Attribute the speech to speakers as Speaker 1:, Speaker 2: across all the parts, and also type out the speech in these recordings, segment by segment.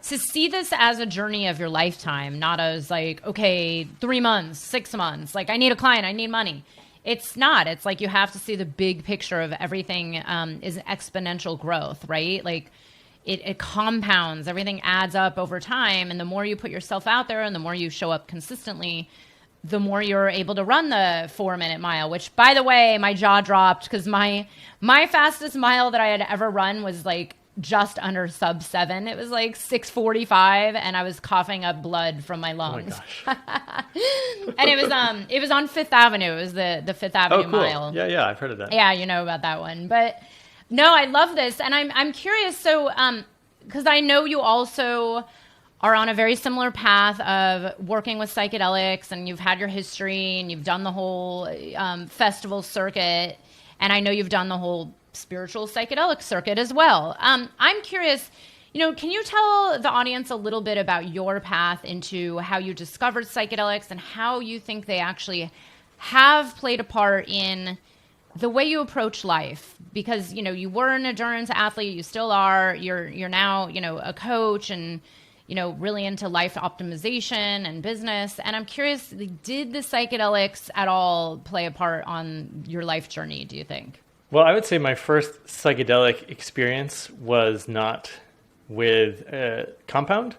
Speaker 1: to see this as a journey of your lifetime, not as like, okay, 3 months, 6 months, like I need a client, I need money. It's not. It's like you have to see the big picture of everything is exponential growth, right? Like it compounds, everything adds up over time. And the more you put yourself out there and the more you show up consistently, the more you're able to run the 4-minute mile, which by the way, my jaw dropped because my fastest mile that I had ever run was like just under sub 7. It was like 6:45 and I was coughing up blood from my lungs.
Speaker 2: Oh my gosh.
Speaker 1: And it was on Fifth Avenue. It was the Fifth Avenue
Speaker 2: cool.
Speaker 1: mile.
Speaker 2: Yeah, I've heard of that.
Speaker 1: Yeah, you know about that one. But no, I love this. And I'm curious. So, because I know you also are on a very similar path of working with psychedelics, and you've had your history and you've done the whole festival circuit. And I know you've done the whole spiritual psychedelic circuit as well. I'm curious, can you tell the audience a little bit about your path into how you discovered psychedelics and how you think they actually have played a part in the way you approach life? Because, you were an endurance athlete, you still are, you're now, a coach and, really into life optimization and business. And I'm curious, did the psychedelics at all play a part on your life journey, do you think?
Speaker 2: Well, I would say my first psychedelic experience was not with compound.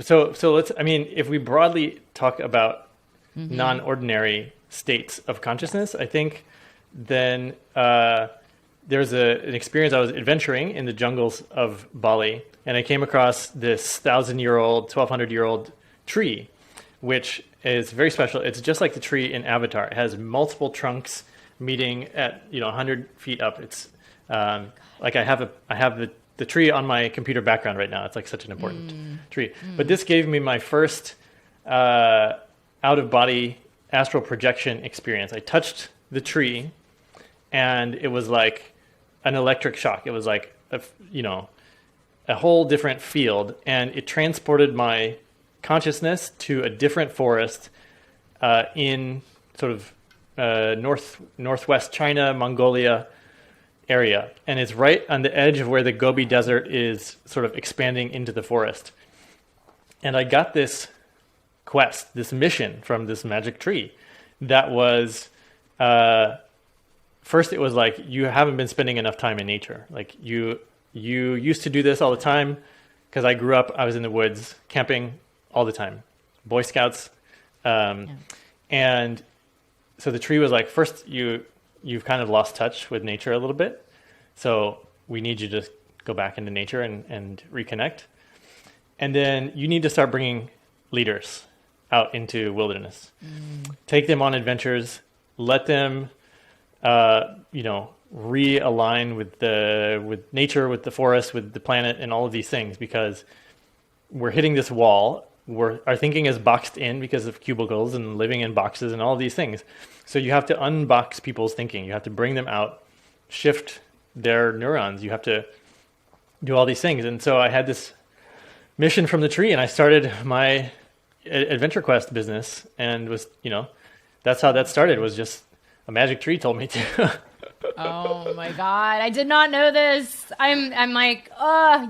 Speaker 2: So if we broadly talk about non-ordinary states of consciousness, I think then there's an experience. I was adventuring in the jungles of Bali, and I came across this 1,000-year-old, 1,200-year-old tree, which is very special. It's just like the tree in Avatar. It has multiple trunks meeting at 100 feet up. It's like I have the tree on my computer background right now. It's like such an important tree. But this gave me my first out of body astral projection experience. I touched the tree, and it was like an electric shock. It was like a whole different field, and it transported my consciousness to a different forest in sort of northwest China, Mongolia area. And it's right on the edge of where the Gobi Desert is sort of expanding into the forest. And I got this quest, this mission from this magic tree that was, first it was like, you haven't been spending enough time in nature. Like you used to do this all the time, because I grew up, I was in the woods camping all the time, Boy Scouts. And so the tree was like, first you've kind of lost touch with nature a little bit. So we need you to go back into nature and reconnect. And then you need to start bringing leaders out into wilderness. Take them on adventures, let them, realign with nature, with the forest, with the planet, and all of these things, because we're hitting this wall. Our thinking is boxed in because of cubicles and living in boxes and all of these things. So you have to unbox people's thinking. You have to bring them out, shift their neurons. You have to do all these things. And so I had this mission from the tree, and I started my adventure quest business, and was, that's how that started, was just a magic tree told me to.
Speaker 1: Oh my God. I did not know this. I'm like,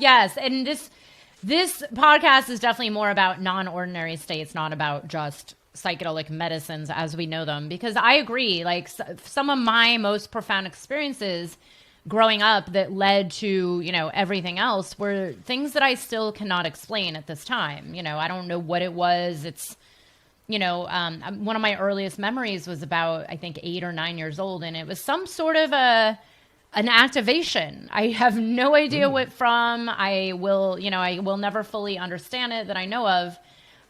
Speaker 1: yes. And this podcast is definitely more about non-ordinary states, not about just psychedelic medicines as we know them. Because I agree, like some of my most profound experiences growing up that led to, everything else were things that I still cannot explain at this time. I don't know what it was. It's, one of my earliest memories was about, I think, 8 or 9 years old. And it was some sort of an activation. I have no idea what from. I will never fully understand it that I know of,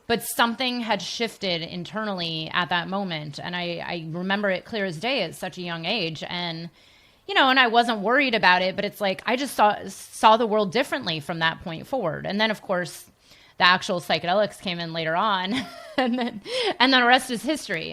Speaker 1: but something had shifted internally at that moment. And I remember it clear as day at such a young age. And, and I wasn't worried about it, but it's like, I just saw the world differently from that point forward. And then of course the actual psychedelics came in later on and then the rest is history.